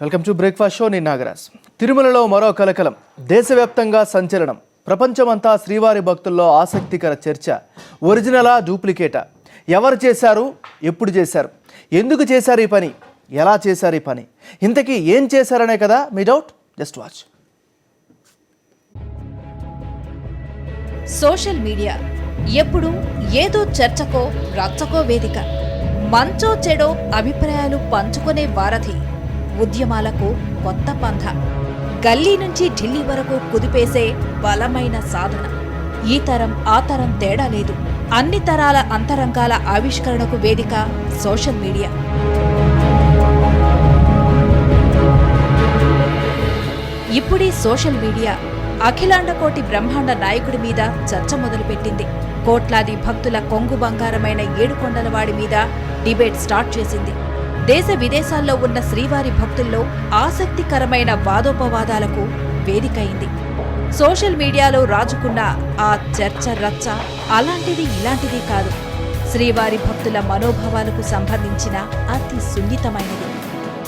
Welcome to breakfast show. నేను నాగరాజ్. తిరుమలలో మరో కలకలం, దేశవ్యాప్తంగా సంచలనం. ప్రపంచమంతా శ్రీవారి భక్తుల్లో ఆసక్తికర చర్చ. ఒరిజినలా, డూప్లికేటా? ఎవరు చేశారు, ఎప్పుడు చేశారు, ఎందుకు చేశారు ఈ పని, ఎలా చేశారు ఈ పని, ఇంతకీ ఏం చేశారనే కదా మీ doubt. Just watch. Social media ఎప్పుడు ఏదో చర్చకో రచ్చకో వేదిక, మంచో చెడో అభిప్రాయాలు పంచుకునే వారధి, ఉద్యమాలకు కొత్త పంథ, గల్లీ నుంచి ఢిల్లీ వరకు కుదిపేసే బలమైన సాధన. ఈ తరం ఆ తరం తేడా లేదు, అన్ని తరాల అంతరంగాల ఆవిష్కరణకు వేదిక సోషల్ మీడియా. ఇప్పుడీ సోషల్ మీడియా అఖిలాండకోటి బ్రహ్మాండ నాయకుడి మీద చర్చ మొదలుపెట్టింది. కోట్లాది భక్తుల కొంగు బంగారమైన ఏడుకొండలవాడి మీద డిబేట్ స్టార్ట్ చేసింది. దేశ విదేశాల్లో ఉన్న శ్రీవారి భక్తుల్లో ఆసక్తికరమైన వాదోపవాదాలకు వేదికైంది. సోషల్ మీడియాలో రాజుకున్న ఆ చర్చ రచ్చ అలాంటిది ఇలాంటిది కాదు. శ్రీవారి భక్తుల మనోభావాలకు సంబంధించిన అతి సున్నితమైనది.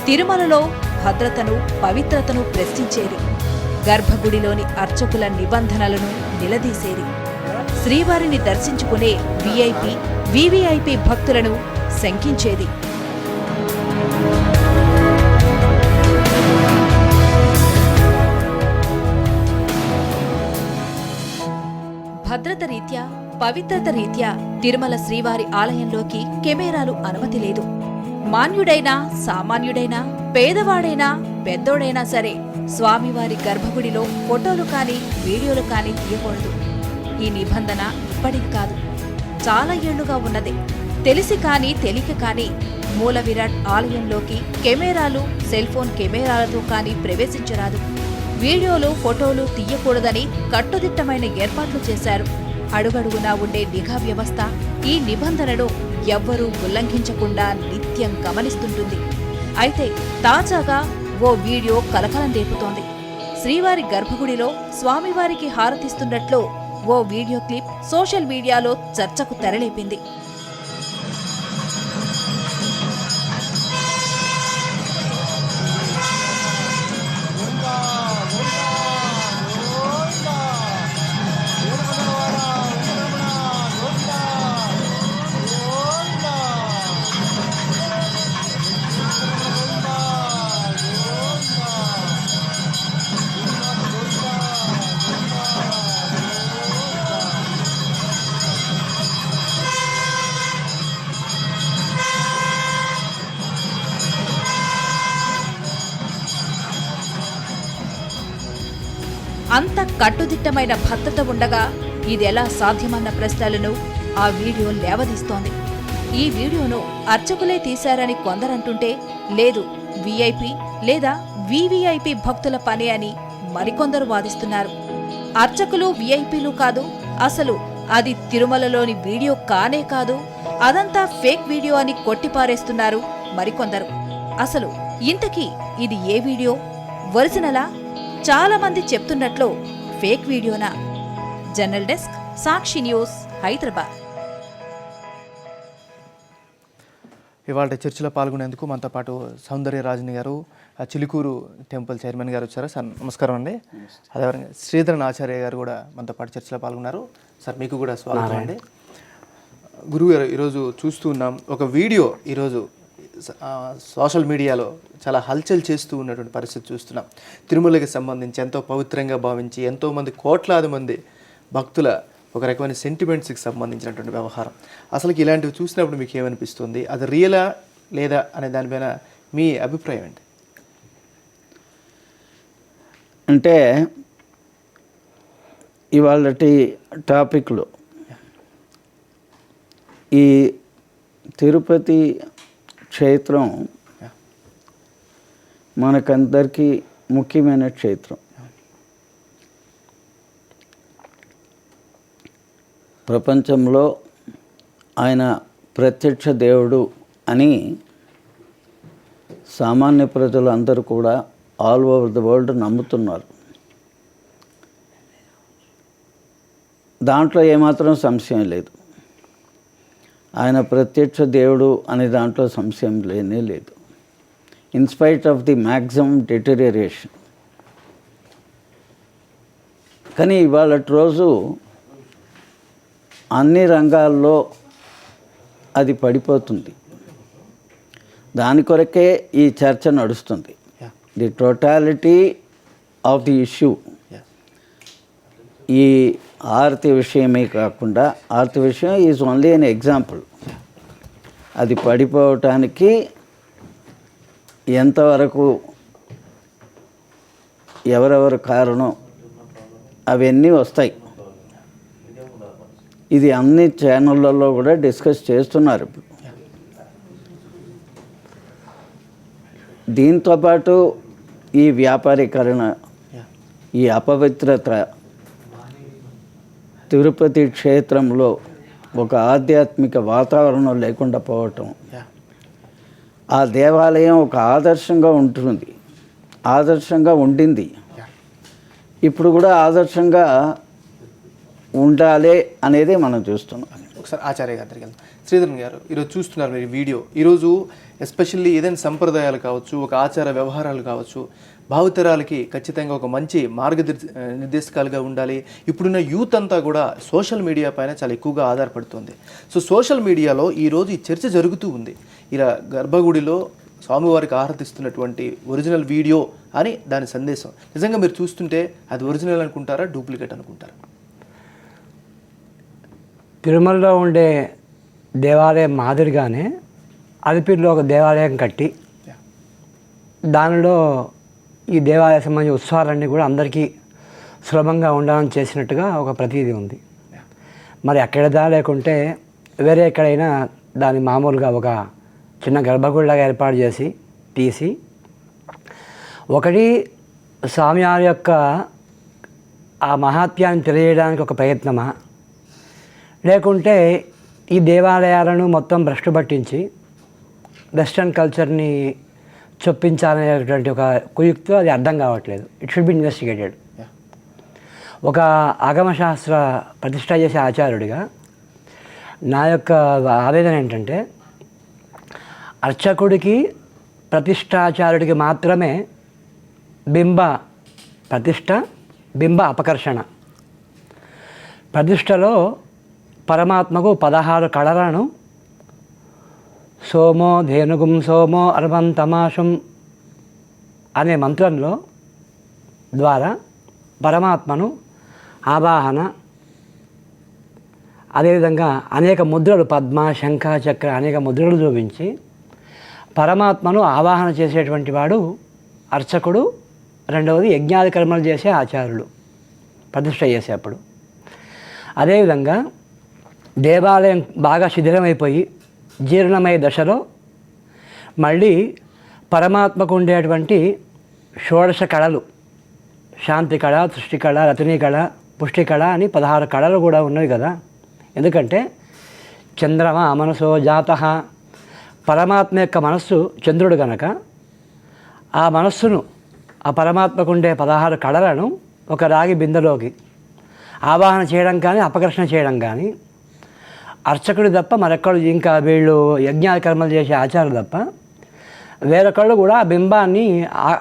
తిరుమలలో భద్రతను, పవిత్రతను ప్రశ్నించేది. గర్భగుడిలోని అర్చకుల నిబంధనలను నిలదీసేది. శ్రీవారిని దర్శించుకునే వీఐపీ, వీవీఐపీ భక్తులను శంకించేది. భద్రత రీత్యా, పవిత్రత రీత్యా తిరుమల శ్రీవారి ఆలయంలోకి కెమెరాలు అనుమతి లేదు. మాన్యుడైనా, సామాన్యుడైనా, పేదవాడైనా, పెద్దోడైనా సరే స్వామివారి గర్భగుడిలో ఫోటోలు కానీ వీడియోలు కానీ తీయకూడదు. ఈ నిబంధన ఇప్పటిది కాదు, చాలా ఏళ్లుగా ఉన్నదే. తెలిసి కానీ తెలియక కానీ మూల విరాట్ ఆలయంలోకి కెమెరాలు, సెల్ఫోన్ కెమెరాలతో కానీ ప్రవేశించరాదు. వీడియోలు, ఫోటోలు తీయకూడదని కట్టుదిట్టమైన ఏర్పాట్లు చేశారు. అడుగడుగునా ఉండే నిఘా వ్యవస్థ ఈ నిబంధనను ఎవ్వరూ ఉల్లంఘించకుండా నిత్యం గమనిస్తుంటుంది. అయితే తాజాగా ఓ వీడియో కలకలం రేపుతోంది. శ్రీవారి గర్భగుడిలో స్వామివారికి హారతిస్తున్నట్లు ఓ వీడియో క్లిప్ సోషల్ మీడియాలో చర్చకు తెరలేపింది. అంత కట్టుదిట్టమైన భద్రత ఉండగా ఇదెలా సాధ్యమన్న ప్రశ్నలను ఆ వీడియో లేవదీస్తోంది. ఈ వీడియోను అర్చకులే తీశారని కొందరంటుంటే, లేదు వీఐపీ లేదా వీవీఐపీ భక్తుల పని అని మరికొందరు వాదిస్తున్నారు. అర్చకులు వీఐపీలు కాదు, అసలు అది తిరుమలలోని వీడియో కానే కాదు, అదంతా ఫేక్ వీడియో అని కొట్టిపారేస్తున్నారు మరికొందరు. అసలు ఇంతకీ ఇది ఏ వీడియో? ఒరిజినలా? చాలా మంది చెప్తున్నట్లు ఫేక్ వీడియోనా? జర్నల్ డెస్క్, సాక్షి న్యూస్, హైదరాబాద్. ఇవాళ చర్చలో పాల్గొనేందుకు మనతో పాటు సౌందర్యరాజని గారు, చిలుకూరు టెంపుల్ చైర్మన్ గారు వచ్చారు. సార్ నమస్కారం అండి. అదేవిధంగా శ్రీధరన్ ఆచార్య గారు కూడా మనతో పాటు చర్చలో పాల్గొన్నారు. సార్ మీకు కూడా స్వాగతం అండి. గురువు గారు, ఈరోజు చూస్తూ ఉన్నాం ఒక వీడియో ఈరోజు సోషల్ మీడియాలో చాలా హల్చల్ చేస్తూ ఉన్నటువంటి పరిస్థితి చూస్తున్నాం. తిరుమలకి సంబంధించి ఎంతో పవిత్రంగా భావించి ఎంతోమంది కోట్లాది మంది భక్తుల ఒక రకమైన సెంటిమెంట్స్కి సంబంధించినటువంటి వ్యవహారం. అసలుకి ఇలాంటివి చూసినప్పుడు మీకు ఏమనిపిస్తుంది? అది రియలా లేదా అనే దానిపైన మీ అభిప్రాయం ఏంటి? అంటే ఇవాళ టాపిక్లో ఈ తిరుపతి క్షేత్రం మనకందరికీ ముఖ్యమైన క్షేత్రం. ప్రపంచంలో ఆయన ప్రత్యక్ష దేవుడు అని సామాన్య ప్రజలు అందరూ కూడా ఆల్ ఓవర్ ద వరల్డ్ నమ్ముతున్నారు. దాంట్లో ఏమాత్రం సంశయం లేదు. ఆయన ప్రత్యక్ష దేవుడు అనే దాంట్లో సంశయం లేనే లేదు. in spite of the maximum deterioration. కానీ ఇవాళ రోజు అన్ని రంగాల్లో అది పడిపోతుంది. దాని కొరకే ఈ చర్చ నడుస్తుంది. The totality of the issue ఈ ఆరతి విషయమే కాకుండా, ఆరతి విషయం ఈజ్ ఓన్లీ అన్ ఎగ్జాంపుల్. అది పడిపోవటానికి ఎంతవరకు ఎవరెవరు కారణం అవన్నీ వస్తాయి. ఇది అన్ని ఛానళ్ళల్లో కూడా డిస్కస్ చేస్తున్నారు. దీంతోపాటు ఈ వ్యాపారీకరణ, ఈ అపవిత్రత, తిరుపతి క్షేత్రంలో ఒక ఆధ్యాత్మిక వాతావరణం లేకుండా పోవటం, ఆ దేవాలయం ఒక ఆదర్శంగా ఉంటుంది, ఆదర్శంగా ఉండింది, ఇప్పుడు కూడా ఆదర్శంగా ఉండాలి అనేది మనం చూస్తున్నాం. ఒకసారి ఆచార్య గారి దగ్గరికి వెళ్తాం. శ్రీధరన్ గారు, ఈరోజు చూస్తున్నారు మీరు వీడియో. ఈరోజు ఎస్పెషల్లీ ఏదైనా సంప్రదాయాలు కావచ్చు, ఒక ఆచార వ్యవహారాలు కావచ్చు, భావితరాలకి ఖచ్చితంగా ఒక మంచి నిర్దేశకాలుగా ఉండాలి. ఇప్పుడున్న యూత్ అంతా కూడా సోషల్ మీడియా పైన చాలా ఎక్కువగా ఆధారపడుతుంది. సో సోషల్ మీడియాలో ఈరోజు ఈ చర్చ జరుగుతూ ఉంది. ఇలా గర్భగుడిలో స్వామివారికి ఆరాధిస్తున్నటువంటి ఒరిజినల్ వీడియో అని దాని సందేశం. నిజంగా మీరు చూస్తుంటే అది ఒరిజినల్ అనుకుంటారా, డూప్లికేట్ అనుకుంటారా? తిరుమలలో ఉండే దేవాలయం మాదిరిగానే అలిపిరిలో ఒక దేవాలయం కట్టి దానిలో ఈ దేవాలయ సంబంధించిన ఉత్సవాలన్నీ కూడా అందరికీ సులభంగా ఉండాలని చేసినట్టుగా ఒక ప్రతీది ఉంది. మరి అక్కడదా లేకుంటే వేరే ఎక్కడైనా దాన్ని మామూలుగా ఒక చిన్న గర్భగుడిలాగా ఏర్పాటు చేసి తీసి, ఒకటి స్వామివారి యొక్క ఆ మహాత్యాన్ని తెలియడానికి ఒక ప్రయత్నమా, లేకుంటే ఈ దేవాలయాలను మొత్తం భ్రష్టు పట్టించి వెస్ట్రన్ కల్చర్ని చొప్పించాలనేటువంటి ఒక కుయుక్తి, అది అర్థం కావట్లేదు. It should be investigated. ఒక ఆగమశాస్త్ర ప్రతిష్ట చేసే ఆచార్యుడిగా నా యొక్క ఆవేదన ఏంటంటే, అర్చకుడికి ప్రతిష్టాచార్యుడికి మాత్రమే బింబ ప్రతిష్ట, బింబ అపకర్షణ. ప్రతిష్టలో పరమాత్మకు 16 కళలను సోమో ధేనుగుం సోమో అర్వం తమాషం అనే మంత్రంలో ద్వారా పరమాత్మను ఆవాహన, అదేవిధంగా అనేక ముద్రలు, పద్మ, శంఖ, చక్ర అనేక ముద్రలు చూపించి పరమాత్మను ఆవాహన చేసేటువంటి వాడు అర్చకుడు. రెండవది యజ్ఞాది కర్మలు చేసే ఆచార్యులు ప్రతిష్ట చేసేప్పుడు. అదేవిధంగా దేవాలయం బాగా శిథిలమైపోయి జీర్ణమయ్యే దశలో మళ్ళీ పరమాత్మకు ఉండేటువంటి షోడశ కళలు, శాంతి కళ, సృష్టి కళ, రతినీ కళ, పుష్టి కళ అని 16 కళలు కూడా ఉన్నవి కదా. ఎందుకంటే చంద్రమా మనసో జాతః, పరమాత్మ యొక్క మనస్సు చంద్రుడు కనుక ఆ మనస్సును, ఆ పరమాత్మకు ఉండే 16 కళలను ఒక రాగి బిందెలోకి ఆవాహన చేయడం కానీ అపకర్షణ చేయడం కానీ అర్చకుడు తప్ప మరొక్కడు, ఇంకా వీళ్ళు యజ్ఞాది కర్మలు చేసే ఆచారాలు తప్ప వేరొకళ్ళు కూడా ఆ బింబాన్ని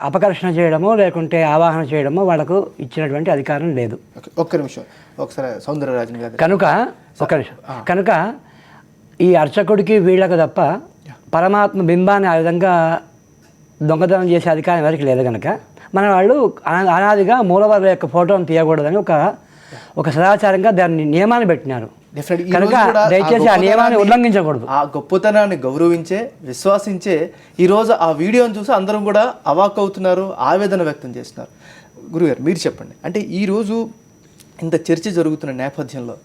అపకర్షణ చేయడమో లేకుంటే ఆవాహన చేయడమో వాళ్ళకు ఇచ్చినటువంటి అధికారం లేదు. ఒక్క నిమిషం, ఒకసారి సౌందరరాజన్ గారు. కనుక ఒక్క నిమిషం, కనుక ఈ అర్చకుడికి వీళ్ళకు తప్ప పరమాత్మ బింబాన్ని ఆ విధంగా దొంగతనం చేసే అధికారం ఎవరికి లేదు కనుక మన వాళ్ళు అనాదిగా మూలవారి యొక్క ఫోటోను తీయకూడదని ఒక సదాచారంగా దాన్ని నియమాన్ని పెట్టినారు. కనుక దయచేసి ఆ నియమాన్ని ఉల్లంఘించకూడదు. ఆ గొప్పతనాన్ని గౌరవించే, విశ్వాసించే ఈరోజు ఆ వీడియోని చూసి అందరం కూడా అవాక్ అవుతున్నారు, ఆవేదన వ్యక్తం చేస్తున్నారు. గురుగారు మీరు చెప్పండి, అంటే ఈరోజు ఇంత చర్చ జరుగుతున్న నేపథ్యంలో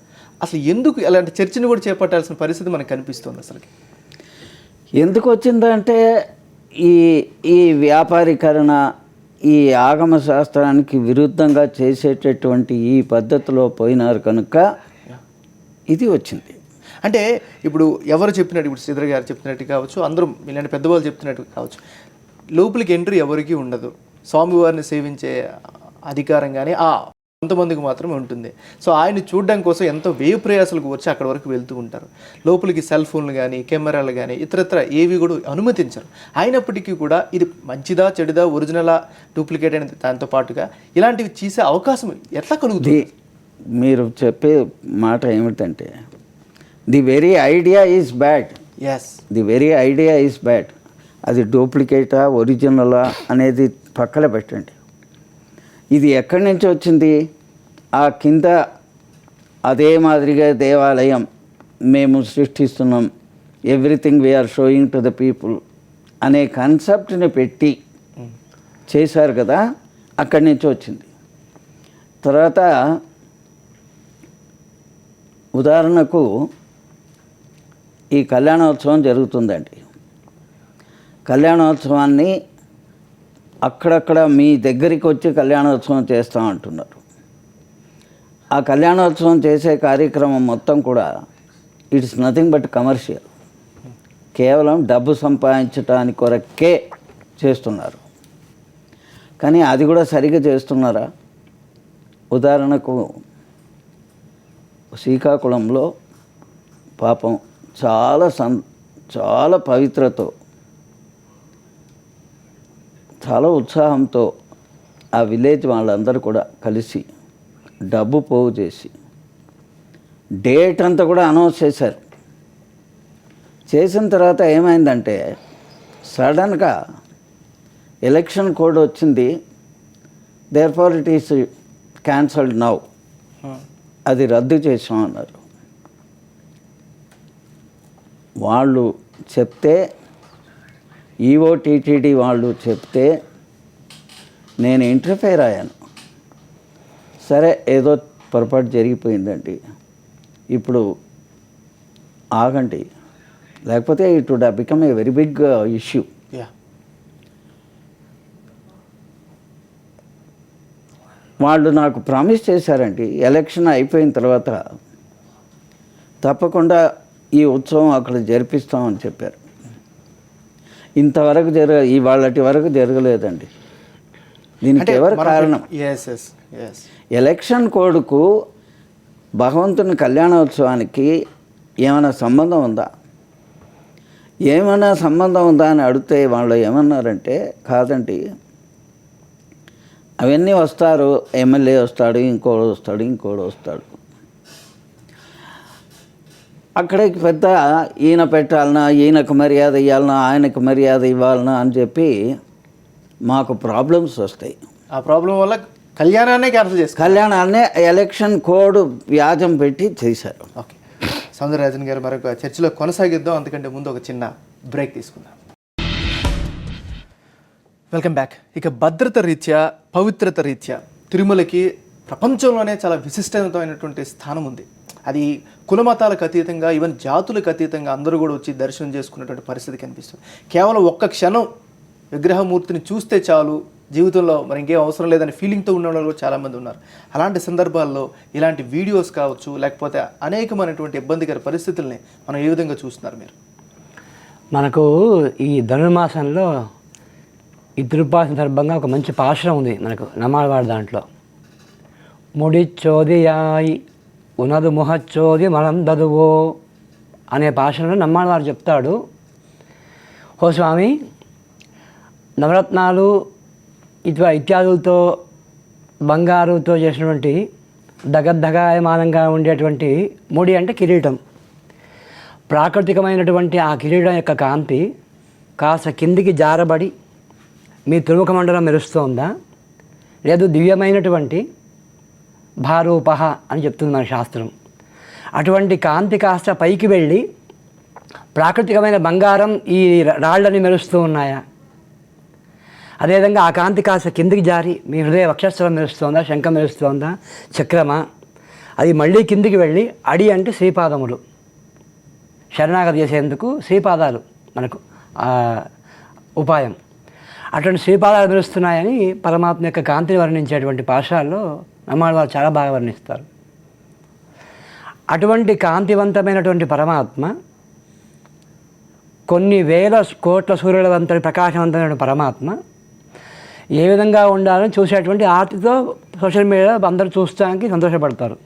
అసలు ఎందుకు అలాంటి చర్చను కూడా చేపట్టాల్సిన పరిస్థితి మనకు కనిపిస్తుంది? అసలు ఎందుకు వచ్చిందంటే ఈ వ్యాపారీకరణ, ఈ ఆగమ శాస్త్రానికి విరుద్ధంగా చేసేటటువంటి ఈ పద్ధతిలో పోయినారు కనుక ఇది వచ్చింది. అంటే ఇప్పుడు ఎవరు చెప్పినట్టు, ఇప్పుడు శ్రీధర్ గారు చెప్పినట్టు కావచ్చు, అందరూ ఇలాంటి పెద్దవాళ్ళు చెప్తున్నట్టు కావచ్చు, లోపలికి ఎంట్రీ ఎవరికి ఉండదు. స్వామివారిని సేవించే అధికారం కానీ ఆ కొంతమందికి మాత్రమే ఉంటుంది. సో ఆయన చూడడం కోసం ఎంతో వ్యయ ప్రయాసాలకు వచ్చి అక్కడ వరకు వెళ్తూ ఉంటారు. లోపలికి సెల్ ఫోన్లు కానీ కెమెరాలు కానీ ఇతరత్ర ఏవి కూడా అనుమతించరు. అయినప్పటికీ కూడా ఇది మంచిదా చెడుదా ఒరిజినలా డూప్లికేట్ అయిన దాంతో పాటుగా ఇలాంటివి చేసే అవకాశం ఎట్లా కలుగుతుంది? మీరు చెప్పే మాట ఏమిటంటే the very idea is bad. Yes, the very idea is bad. అది డూప్లికేటా ఒరిజినలా అనేది పక్కన పెట్టండి. ఇది ఎక్కడి నుంచి వచ్చింది? ఆ కింద అదే మాదిరిగా దేవాలయం మేము సృష్టిస్తున్నాం, everything we are showing to the people అనే కాన్సెప్ట్ని పెట్టి చేశారు కదా, అక్కడి నుంచి వచ్చింది. తర్వాత ఉదాహరణకు ఈ కళ్యాణోత్సవం జరుగుతుందండి. కళ్యాణోత్సవాన్ని అక్కడక్కడ మీ దగ్గరికి వచ్చి కళ్యాణోత్సవం చేస్తామంటున్నారు. ఆ కళ్యాణోత్సవం చేసే కార్యక్రమం మొత్తం కూడా ఇట్స్ నథింగ్ బట్ కమర్షియల్. కేవలం డబ్బు సంపాదించడానికి కొరకే చేస్తున్నారు. కానీ అది కూడా సరిగ్గా చేస్తున్నారా? ఉదాహరణకు శ్రీకాకుళంలో పాపం చాలా పవిత్రతో చాలా ఉత్సాహంతో ఆ విలేజ్ వాళ్ళందరూ కూడా కలిసి డబ్బు పోగు చేసి డేట్ అంతా కూడా అనౌన్స్ చేశారు. చేసిన తర్వాత ఏమైందంటే సడన్గా ఎలక్షన్ కోడ్ వచ్చింది. Therefore it is cancelled now, అది రద్దు చేసాం అన్నారు. వాళ్ళు చెప్తే ఈవో టీటీడీ వాళ్ళు చెప్తే నేను ఇంటర్ఫేర్ అయ్యాను. సరే ఏదో పొరపాటు జరిగిపోయిందండి, ఇప్పుడు ఆగండి, లేకపోతే it would have become a very big issue. వాళ్ళు నాకు ప్రామిస్ చేశారండి, ఎలక్షన్ అయిపోయిన తర్వాత తప్పకుండా ఈ ఉత్సవం అక్కడ జరిపిస్తామని చెప్పారు. ఇంతవరకు ఇవాళటి వరకు జరగలేదండి. దీనికి ఎవరు కారణం? ఎలక్షన్ కోడ్కు భగవంతుని కళ్యాణోత్సవానికి ఏమైనా సంబంధం ఉందా? ఏమైనా సంబంధం ఉందా అని అడిగితే వాళ్ళు ఏమన్నారంటే కాదండి, అవన్నీ వస్తారు, ఎమ్మెల్యే వస్తాడు, ఇంకోడు వస్తాడు. అక్కడికి పెద్ద ఈయన పెట్టాలన్నా, ఈయనకు మర్యాద ఇవ్వాలన్నా, ఆయనకు మర్యాద ఇవ్వాలన్నా అని చెప్పి మాకు ప్రాబ్లమ్స్ వస్తాయి. ఆ ప్రాబ్లం వల్ల కళ్యాణాన్ని క్యాన్సిల్ చేస్తారు. కళ్యాణాన్ని ఎలక్షన్ కోడ్ వ్యాజం పెట్టి చేశారు. ఓకే, సౌందరరాజన్ గారు మరొక చర్చలో కొనసాగిద్దాం. అందుకంటే ముందు ఒక చిన్న బ్రేక్ తీసుకుందాం. Welcome back. ఇక భద్రత రీత్యా, పవిత్రత రీత్యా తిరుమలకి ప్రపంచంలోనే చాలా విశిష్టమైనటువంటి స్థానం ఉంది. అది కులమతాలకు అతీతంగా, ఈవెన్ జాతులకు అతీతంగా అందరూ కూడా వచ్చి దర్శనం చేసుకునేటువంటి పరిస్థితి కనిపిస్తుంది. కేవలం ఒక్క క్షణం విగ్రహమూర్తిని చూస్తే చాలు, జీవితంలో మరి ఇంకేం అవసరం లేదని ఫీలింగ్తో ఉన్న వాళ్ళు కూడా చాలామంది ఉన్నారు. అలాంటి సందర్భాల్లో ఇలాంటి వీడియోస్ కావచ్చు, లేకపోతే అనేకమైనటువంటి ఇబ్బందికర పరిస్థితుల్ని మనం ఏ విధంగా చూస్తున్నారు మీరు? మనకు ఈ ధనుర్మాసంలో ఈ తిరుపాల సందర్భంగా ఒక మంచి పాశురం ఉంది మనకు నమ్మాళ్ళవాడి దాంట్లో. ముడిచ్చోదియాయి ఉనదు ముహచ్చోది మనం దదువో అనే భాషలో నమ్మాళ్ళవాడు చెప్తాడు, ఓ స్వామి, నవరత్నాలు ఇత్యాదులతో బంగారుతో చేసినటువంటి దగద్దగాయమానంగా ఉండేటువంటి ముడి అంటే కిరీటం. ప్రాకృతికమైనటువంటి ఆ కిరీటం యొక్క కాంతి కాస్త కిందికి జారబడి మీ తురుముఖ మండలం మెరుస్తోందా, లేదు దివ్యమైనటువంటి భారూపహ అని చెప్తుంది మన శాస్త్రం. అటువంటి కాంతి కాస్త పైకి వెళ్ళి ప్రాకృతికమైన బంగారం ఈ రాళ్ళని మెరుస్తూ ఉన్నాయా, అదేవిధంగా ఆ కాంతి కాస్త కిందికి జారి మీ హృదయ వక్షస్థలం మెరుస్తోందా, శంఖం మెరుస్తోందా, చక్రమా, అది మళ్ళీ కిందికి వెళ్ళి అడి అంటే శ్రీపాదములు, శరణాగతి చేసేందుకు శ్రీపాదాలు మనకు ఉపాయం. అటువంటి శ్రీపాదాలు మెరుస్తున్నాయని పరమాత్మ యొక్క కాంతిని వర్ణించేటువంటి పాఠశాలలో నమ్మాళ్ళవారు చాలా బాగా వర్ణిస్తారు. అటువంటి కాంతివంతమైనటువంటి పరమాత్మ, కొన్ని వేల కోట్ల సూర్యుల వంతటి ప్రకాశవంతమైన పరమాత్మ ఏ విధంగా ఉండాలని చూసేటువంటి ఆర్తితో సోషల్ మీడియాలో అందరూ చూస్తానికి సంతోషపడతారు.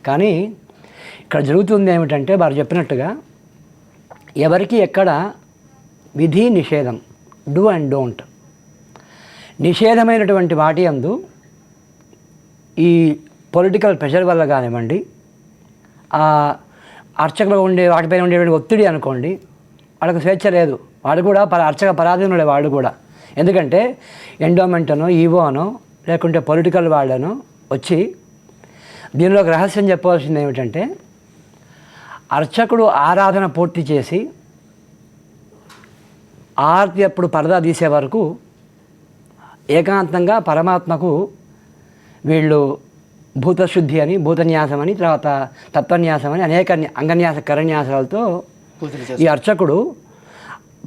కానీ ఇక్కడ జరుగుతుంది ఏమిటంటే వారు చెప్పినట్టుగా ఎవరికి ఎక్కడ విధి నిషేధం, డూ అండ్ డోంట్, నిషేధమైనటువంటి వాటి యందు ఈ పొలిటికల్ ప్రెషర్ వల్ల కానివ్వండి, ఆ అర్చకులు ఉండే వాటిపైన ఉండేటువంటి ఒత్తిడి అనుకోండి, వాళ్ళకు స్వేచ్ఛ లేదు. వాడు కూడా అర్చక పరాధీనుడే వాడు కూడా. ఎందుకంటే ఎండోమెంట్ అనో ఈవో అనో లేకుంటే పొలిటికల్ వాళ్ళనో వచ్చి దీనిలో ఒక రహస్యం చెప్పవలసింది ఏమిటంటే, అర్చకుడు ఆరాధన పూర్తి చేసి ఆరతి అప్పుడు పరదా తీసే వరకు ఏకాంతంగా పరమాత్మకు వీళ్ళు భూతశుద్ధి అని, భూతన్యాసం అని, తర్వాత తత్వన్యాసం అని అనేక అంగన్యాస కరన్యాసాలతో ఈ అర్చకుడు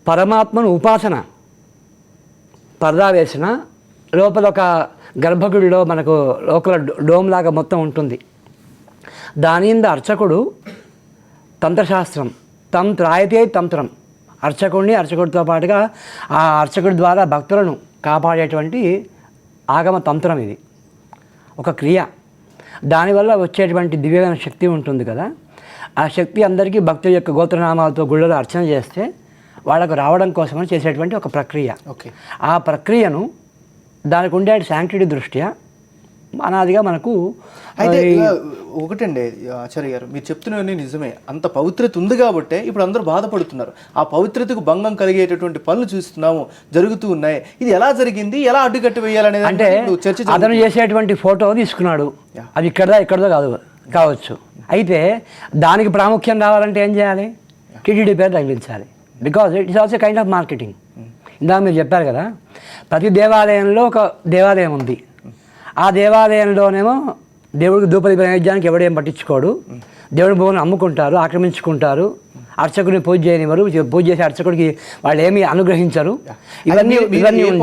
పరమాత్మను ఉపాసన పరదా వేసిన లోపల ఒక గర్భగుడిలో మనకు లోపల డోమ్ లాగా మొత్తం ఉంటుంది. దాని మీద అర్చకుడు తంత్రశాస్త్రం తంత్రాయతే తంత్రం, అర్చకుడితో పాటుగా ఆ అర్చకుడి ద్వారా భక్తులను కాపాడేటువంటి ఆగమ తంత్రం ఇది, ఒక క్రియ. దానివల్ల వచ్చేటువంటి దివ్యమైన శక్తి ఉంటుంది కదా, ఆ శక్తి అందరికీ భక్తుల యొక్క గోత్రనామాలతో గుళ్ళలో అర్చన చేస్తే వాళ్ళకు రావడం కోసమని చేసేటువంటి ఒక ప్రక్రియ. ఓకే, ఆ ప్రక్రియను దానికి ఉండే శాంక్టిటీ దృష్ట్యా అనాదిగా మనకు అయితే ఒకటండి ఆచార్య గారు, మీరు చెప్తున్నవన్నీ నిజమే. అంత పవిత్రత ఉంది కాబట్టే ఇప్పుడు అందరూ బాధపడుతున్నారు. ఆ పవిత్రతకు భంగం కలిగేటటువంటి పనులు చూస్తున్నాము, జరుగుతూ ఉన్నాయి. ఇది ఎలా జరిగింది, ఎలా అడ్డుకట్టి వేయాలనేది అంటే చర్చ. అతను చేసేటువంటి ఫోటో తీసుకున్నాడు, అది ఇక్కడదో కావచ్చు. అయితే దానికి ప్రాముఖ్యం రావాలంటే ఏం చేయాలి? టీటీడీ పేరు తగిలించాలి. Because it is also kind of marketing. ఇందాక మీరు చెప్పారు కదా, ప్రతి దేవాలయంలో ఒక దేవాలయం ఉంది. ఆ దేవాలయంలోనేమో దేవుడికి ధూపదీప నైవేద్యానికి ఎవడేం పట్టించుకోడు, దేవుడి భూమిని అమ్ముకుంటారు, ఆక్రమించుకుంటారు, అర్చకుడిని పూజ చేయనివ్వరు, పూజ చేసే అర్చకుడికి వాళ్ళు ఏమీ అనుగ్రహించరు. ఇవన్నీ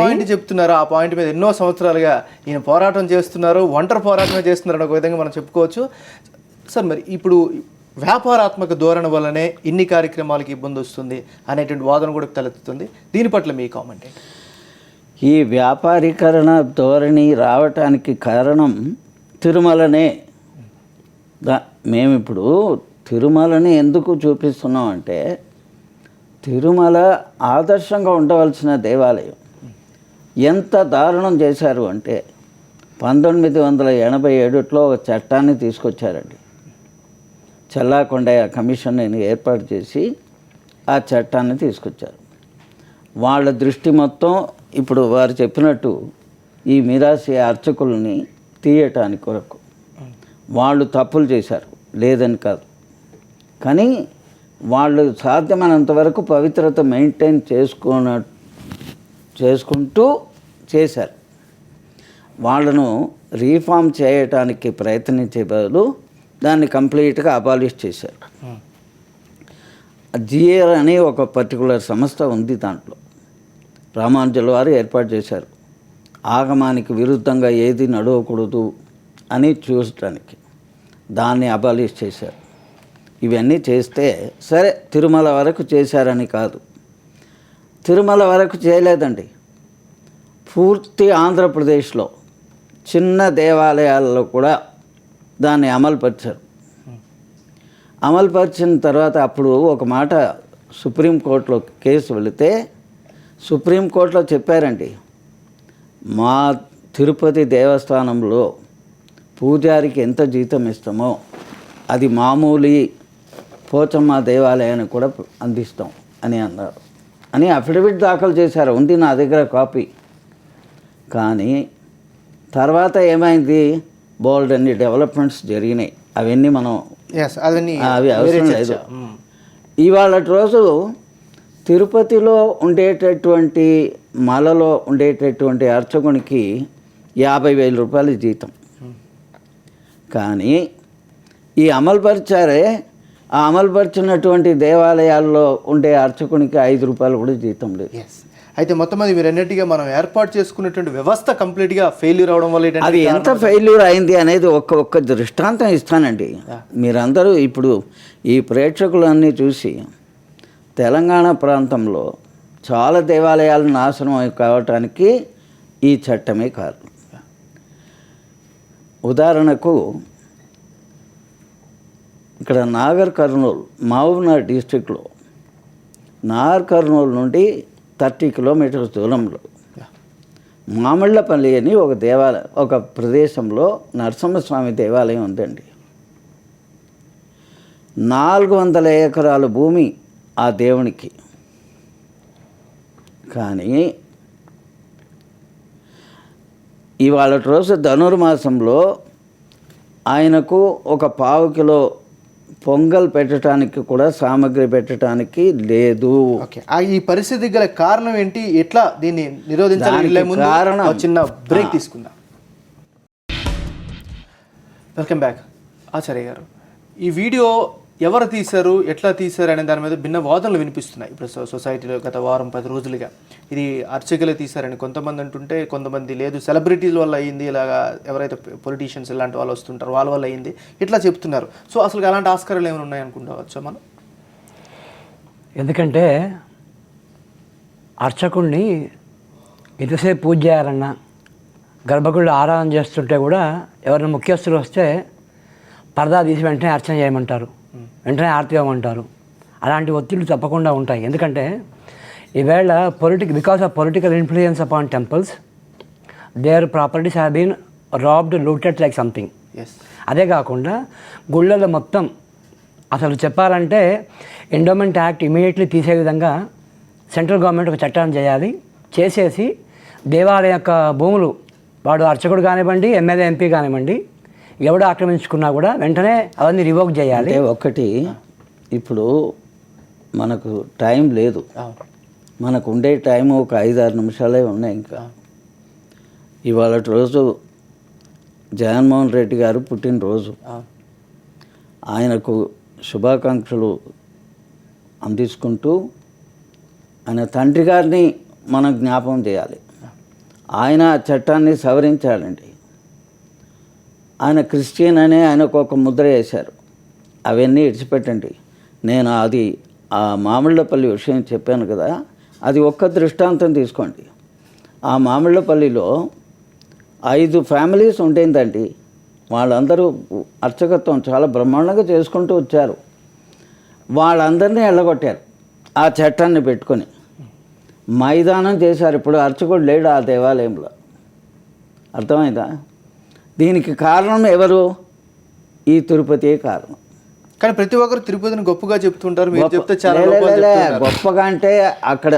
పాయింట్ చెప్తున్నారు. ఆ పాయింట్ మీద ఎన్నో సంవత్సరాలుగా ఈయన పోరాటం చేస్తున్నారు, ఒంటరి పోరాటమే చేస్తున్నారు ఒక విధంగా మనం చెప్పుకోవచ్చు. సార్, మరి ఇప్పుడు వ్యాపారాత్మక ధోరణి వల్లనే ఇన్ని కార్యక్రమాలకి ఇబ్బంది వస్తుంది అనేటువంటి వాదన కూడా తలెత్తుతుంది. దీని పట్ల మీ కామెంట్ ఏంటి? ఈ వ్యాపారీకరణ ధోరణి రావటానికి కారణం తిరుమలనే. మేమిప్పుడు తిరుమలని ఎందుకు చూపిస్తున్నాం అంటే, తిరుమల ఆదర్శంగా ఉండవలసిన దేవాలయం ఎంత దారుణం చేశారు అంటే 1987లో ఒక చట్టాన్ని తీసుకొచ్చారండి. చెల్లాకొండయ్య కమిషన్ ఏర్పాటు చేసి ఆ చట్టాన్ని తీసుకొచ్చారు. వాళ్ళ దృష్టి మొత్తం ఇప్పుడు వారు చెప్పినట్టు ఈ మిరాసి అర్చకుల్ని తీయటానికి కొరకు. వాళ్ళు తప్పులు చేశారు, లేదని కాదు, కానీ వాళ్ళు సాధ్యమైనంత వరకు పవిత్రత మెయింటైన్ చేసుకుంటూ చేశారు. వాళ్ళను రీఫార్మ్ చేయటానికి ప్రయత్నించే బదులు దాన్ని కంప్లీట్గా అబాలిష్ చేశారు. జిఏఆర్ అని ఒక పర్టికులర్ సంస్థ ఉంది, దాంట్లో రామానుజుల వారు ఏర్పాటు చేశారు. ఆగమానికి విరుద్ధంగా ఏది నడవకూడదు అని చూసడానికి దాన్ని అబాలిష్ చేశారు. ఇవన్నీ చేస్తే సరే తిరుమల వరకు చేశారని కాదు, తిరుమల వరకు చేయలేదండి. పూర్తి ఆంధ్రప్రదేశ్లో చిన్న దేవాలయాల్లో కూడా దాన్ని అమలుపరిచారు. అమలుపరిచిన తర్వాత అప్పుడు ఒక మాట సుప్రీంకోర్టులో కేసు వెళితే సుప్రీంకోర్టులో చెప్పారండి, మా తిరుపతి దేవస్థానంలో పూజారికి ఎంత జీతం ఇస్తామో అది మామూలు పోచమ్మ దేవాలయానికి కూడా అందిస్తాం అని అన్నారు అని అఫిడవిట్ దాఖలు చేశారు. ఉంది నా దగ్గర కాపీ. కానీ తర్వాత ఏమైంది, బోల్డ్ అన్ని డెవలప్మెంట్స్ జరిగినాయి. అవన్నీ మనం అవి అవసరం లేదు. ఇవాళ రోజు తిరుపతిలో ఉండేటటువంటి మలలో ఉండేటటువంటి అర్చకునికి 50,000 రూపాయలు జీతం. కానీ ఈ అమలుపరిచారే, ఆ అమలుపరిచినటువంటి దేవాలయాల్లో ఉండే అర్చకునికి 5 రూపాయలు కూడా జీతం లేదు. అయితే మొత్తం అది మీరు అన్నట్టుగా మనం ఏర్పాటు చేసుకున్నటువంటి వ్యవస్థ కంప్లీట్గా ఫెయిల్యూర్ అవడం వల్ల అది ఎంత ఫెయిల్యూర్ అయింది అనేది ఒక్క దృష్టాంతం ఇస్తానండి. మీరందరూ ఇప్పుడు ఈ ప్రేక్షకులన్నీ చూసి తెలంగాణ ప్రాంతంలో చాలా దేవాలయాలు నాశనం కావటానికి ఈ చట్టమే కారణం. ఉదాహరణకు ఇక్కడ నాగర్ కర్నూలు మహబూబ్నగర్ డిస్ట్రిక్ట్లో నాగర్ కర్నూలు నుండి 30 కిలోమీటర్స్ దూరంలో మామిళ్ళపల్లి అని ఒక దేవాలయం, ఒక ప్రదేశంలో నరసింహస్వామి దేవాలయం ఉందండి. 400 ఎకరాల భూమి ఆ దేవునికి. కానీ ఇవాళ రోజు ధనుర్మాసంలో ఆయనకు ఒక 1/4 కిలో పొంగల్ పెట్టడానికి కూడా సామాగ్రి పెట్టడానికి లేదు. ఓకే, ఈ పరిస్థితి గల కారణం ఏంటి? ఎట్లా దీన్ని నిరోధించాలి? కారణం చిన్న బ్రేక్ తీసుకుందాం. Welcome back. ఆచార్య గారు, ఈ వీడియో ఎవరు తీశారు, ఎట్లా తీశారు అనే దాని మీద భిన్న వాదనలు వినిపిస్తున్నాయి ఇప్పుడు సొసైటీలో గత వారం 10 రోజులుగా. ఇది అర్చకులే తీశారని కొంతమంది అంటుంటే, కొంతమంది లేదు సెలబ్రిటీల వల్ల అయ్యింది, ఇలాగా ఎవరైతే పొలిటీషియన్స్ ఇలాంటి వాళ్ళు వస్తుంటారో వాళ్ళ వల్ల అయ్యింది, ఇట్లా చెప్తున్నారు. సో అసలు అలాంటి ఆస్కారాలు ఏమైనా ఉన్నాయనుకుంటావచ్చా మనం? ఎందుకంటే అర్చకుడిని ఎంతసేపు పూజ చేయాలన్నా, గర్భగుడిలో ఆరాధన చేస్తుంటే కూడా ఎవరైనా ముఖ్యస్తులు వస్తే పరదా తీసి వెంటనే అర్చన చేయమంటారు, వెంటనే ఆరతి ఇవ్వమంటారు. అలాంటి ఒత్తిళ్లు తప్పకుండా ఉంటాయి. ఎందుకంటే ఈవేళ because of political influence upon temples, their properties have been robbed, looted like something. అదే కాకుండా గుళ్ళలో మొత్తం అసలు చెప్పాలంటే ఎండోమెంట్ యాక్ట్ ఇమీడియట్లీ తీసే విధంగా సెంట్రల్ గవర్నమెంట్ ఒక చట్టాన్ని చేయాలి. చేసేసి దేవాలయం యొక్క భూములు, వాడు అర్చకుడు కానివ్వండి, ఎమ్మెల్యే ఎంపీ కానివ్వండి, ఎవడు ఆక్రమించుకున్నా కూడా వెంటనే అవన్నీ రివోక్ చేయాలి. ఒకటి ఇప్పుడు మనకు టైం లేదు, మనకు ఉండే టైం ఒక 5-6 నిమిషాలే ఉన్నాయి. ఇంకా ఇవాళ రోజు జగన్మోహన్ రెడ్డి గారు పుట్టినరోజు, ఆయనకు శుభాకాంక్షలు అందించుకుంటూ ఆయన తండ్రి గారిని మనం జ్ఞాపకం చేయాలి. ఆయన చట్టాన్ని సవరించాలండి. ఆయన క్రిస్టియన్ అనే ఆయనకు ఒక ముద్ర వేశారు. అవన్నీ ఇడిచిపెట్టండి. నేను అది ఆ మామిళ్ళపల్లి విషయం చెప్పాను కదా, అది ఒక్క దృష్టాంతం తీసుకోండి. ఆ మామిళ్ళపల్లిలో 5 ఫ్యామిలీస్ ఉండేందండి. వాళ్ళందరూ అర్చకత్వం చాలా బ్రహ్మాండంగా చేసుకుంటూ వచ్చారు. వాళ్ళందరినీ ఎల్లగొట్టారు ఆ చట్టాన్ని పెట్టుకొని. మైదానం చేశారు. ఇప్పుడు అర్చకుడు లేడు ఆ దేవాలయంలో. అర్థమైందా? దీనికి కారణం ఎవరు? ఈ తిరుపతి కారణం. కానీ ప్రతి ఒక్కరు తిరుపతిని గొప్పగా చెప్తుంటారు, మీరు చెప్తే చాలా గొప్పగా అంటే అక్కడ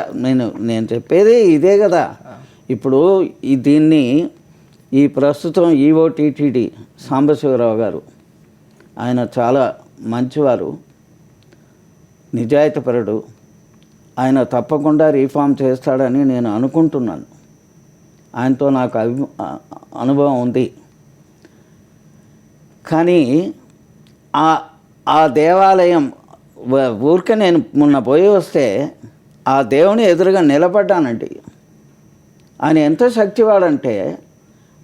నేను చెప్పేది ఇదే కదా. ఇప్పుడు దీన్ని ఈ ప్రస్తుతం ఈఓటీటీడీ సాంబశివరావు గారు, ఆయన చాలా మంచివారు, నిజాయితీపరుడు. ఆయన తప్పకుండా రీఫార్మ్ చేస్తాడని నేను అనుకుంటున్నాను. ఆయనతో నాకు అనుభవం ఉంది. కానీ ఆ దేవాలయం ఊరికే నేను మొన్న పోయి వస్తే ఆ దేవుని ఎదురుగా నిలబడ్డానండి. ఆయన ఎంత శక్తివాడంటే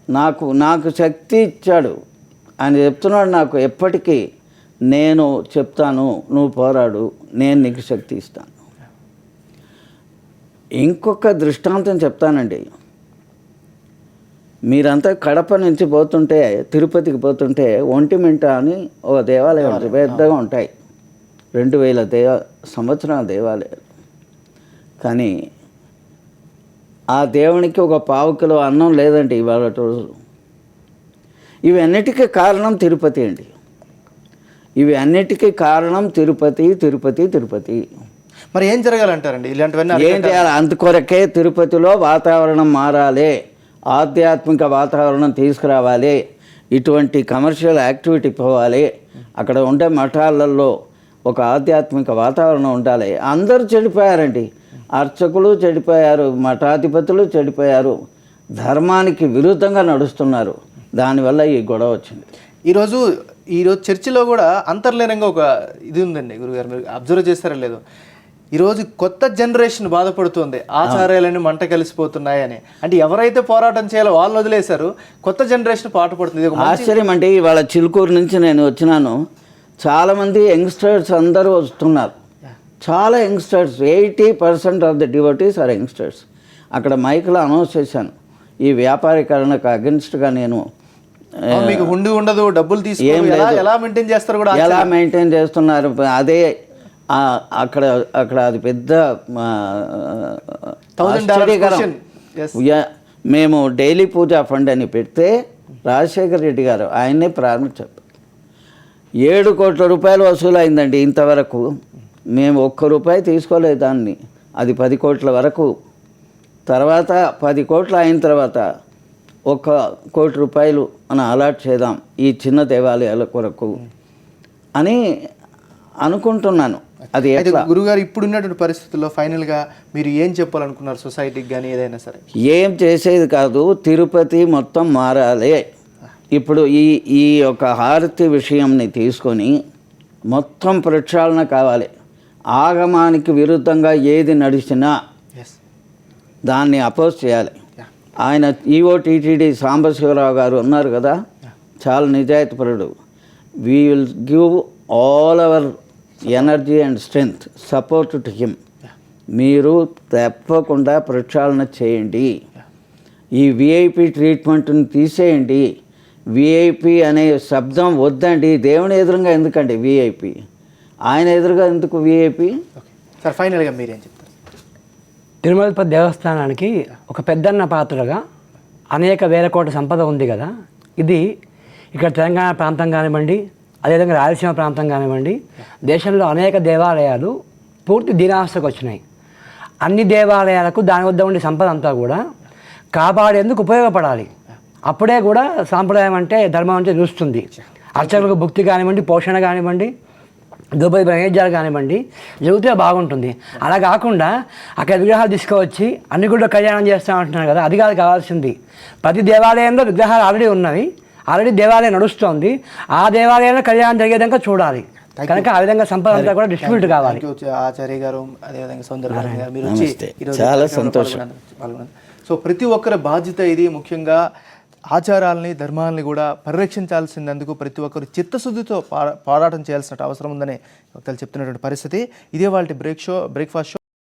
నాకు శక్తి ఇచ్చాడు. ఆయన చెప్తున్నాడు నాకు ఎప్పటికీ, నేను చెప్తాను, నువ్వు పోరాడు, నేను నీకు శక్తి ఇస్తాను. ఇంకొక దృష్టాంతం చెప్తానండి. మీరంతా కడప నుంచి పోతుంటే, తిరుపతికి పోతుంటే ఒంటిమింట అని ఒక దేవాలయం పెద్దగా ఉంటాయి. 2000 సంవత్సరాల దేవాలయాలు. కానీ ఆ దేవునికి ఒక 1/4 కిలో అన్నం లేదండి ఇవాళ రోజు. ఇవన్నిటికీ కారణం తిరుపతి అండి. ఇవి అన్నిటికీ కారణం తిరుపతి, తిరుపతి, తిరుపతి. మరి ఏం జరగాలంటారండి ఇలాంటివన్నీ? ఏం చేయాలి? అందుకొరకే తిరుపతిలో వాతావరణం మారాలి, ఆధ్యాత్మిక వాతావరణం తీసుకురావాలి, ఇటువంటి కమర్షియల్ యాక్టివిటీ పోవాలి, అక్కడ ఉండే మఠాలలో ఒక ఆధ్యాత్మిక వాతావరణం ఉండాలి. అందరూ చెడిపోయారండి. అర్చకులు చెడిపోయారు, మఠాధిపతులు చెడిపోయారు, ధర్మానికి విరుద్ధంగా నడుస్తున్నారు. దానివల్ల ఈ గొడవ వచ్చింది. ఈరోజు చర్చిలో కూడా అంతర్లీనంగా ఒక ఇది ఉందండి గురుగారు, మీరు అబ్జర్వ్ చేస్తారో లేదో. ఈరోజు కొత్త జనరేషన్ బాధపడుతుంది, ఆచార్యాలన్నీ మంట కలిసిపోతున్నాయని. అంటే ఎవరైతే పోరాటం చేయాలో వాళ్ళు వదిలేశారు, కొత్త జనరేషన్ పాటు పడుతుంది. ఆశ్చర్యం అంటే ఇవాళ చిలుకూరు నుంచి నేను వచ్చినాను, చాలామంది యంగ్స్టర్స్ అందరూ వస్తున్నారు. చాలా youngsters, 80% of the devotees are youngsters. అక్కడ మైక్లో అనౌన్స్ చేశాను, ఈ వ్యాపారీకరణకు అగెన్స్ట్గా నేను మీకు ఉండి ఉండదు, డబ్బులు ఏం తీసుకుని లేదు. ఎలా మెయింటైన్ చేస్తారు కూడా ఎలా మెయింటైన్ చేస్తున్నారు అదే అక్కడ అక్కడ అది పెద్ద ఆశ్చర్యకరం. మేము డైలీ పూజా ఫండ్ అని పెడితే రాజశేఖర రెడ్డి గారు ఆయన్నే ప్రారంభించారు. 7 కోట్ల రూపాయలు వసూలు అయిందండి ఇంతవరకు. మేము ₹1 తీసుకోలేదు దాన్ని, అది 10 కోట్ల వరకు. తర్వాత 10 కోట్లు అయిన తర్వాత ₹1 కోటి మనం అలాట్ చేద్దాం ఈ చిన్న దేవాలయాల కొరకు అని అనుకుంటున్నాను. అది అయితే గురుగారు ఇప్పుడున్నటువంటి పరిస్థితుల్లో ఫైనల్గా మీరు ఏం చెప్పాలనుకున్నారు సొసైటీకి కానీ ఏదైనా సరే? ఏం చేసేది కాదు, తిరుపతి మొత్తం మారాలి. ఇప్పుడు ఈ యొక్క హారతి విషయంని తీసుకొని మొత్తం ప్రక్షాళన కావాలి. ఆగమానికి విరుద్ధంగా ఏది నడిచినా దాన్ని అపోజ్ చేయాలి. ఆయన ఈఓటీటీడీ సాంబశివరావు గారు ఉన్నారు కదా, చాలా నిజాయితీపరుడు. We will give all our energy and strength support to him. మీరు తప్పకుండా ప్రక్షాళన చేయండి. ఈ విఐపి ట్రీట్మెంట్ని తీసేయండి. విఐపి అనే శబ్దం వద్దండి. దేవుని ఎదురుగా ఎందుకండి విఐపి? ఆయన ఎదురుగా ఎందుకు విఐపి? సార్ ఫైనల్గా మీరేం చెప్తారు? తిరుమలపతి దేవస్థానానికి ఒక పెద్దన్న పాత్రగా అనేక వేల కోట్ల సంపద ఉంది కదా. ఇది ఇక్కడ తెలంగాణ ప్రాంతం కానివ్వండి, అదేవిధంగా రాయలసీమ ప్రాంతం కానివ్వండి, దేశంలో అనేక దేవాలయాలు పూర్తి దీనావస్థకు వచ్చినాయి. అన్ని దేవాలయాలకు దాని వద్ద ఉండే సంపద అంతా కూడా కాపాడేందుకు ఉపయోగపడాలి. అప్పుడే కూడా సాంప్రదాయం అంటే ధర్మం అంటే చూస్తుంది. అర్చకులకు భుక్తి కానివ్వండి, పోషణ కానివ్వండి, దుబాయ్ నైవేద్యాలు కానివ్వండి జరిగితే బాగుంటుంది. అలా కాకుండా అక్కడ విగ్రహాలు తీసుకువచ్చి అన్ని కూడా కళ్యాణం చేస్తామంటున్నారు కదా, అది కాదు కావాల్సింది. ప్రతి దేవాలయంలో విగ్రహాలు ఆల్రెడీ ఉన్నవి, ఆల్రెడీ దేవాలయం నడుస్తోంది. ఆ దేవాలయంలో కళ్యాణం జరిగేదాకా చూడాలి. కనుక ఆ విధంగా సంపద అంతా కూడా డిస్ట్రిబ్యూట్ కావాలి. ఆచార్య గారు, అదేవిధంగా సౌందర్య గారు, మీరు వచ్చి ఈరోజు చాలా సంతోషం. పాల్గొన్నారు. సో ప్రతి ఒక్కరి బాధ్యత ఇది. ముఖ్యంగా ఆచారాలని, ధర్మాలని కూడా పరిరక్షించాల్సినందుకు ప్రతి ఒక్కరు చిత్తశుద్ధితో పోరాటం చేయాల్సిన అవసరం ఉందని వక్తలు చెప్తున్నటువంటి పరిస్థితి. ఇదే వాళ్ళ బ్రేక్ఫాస్ట్ షో.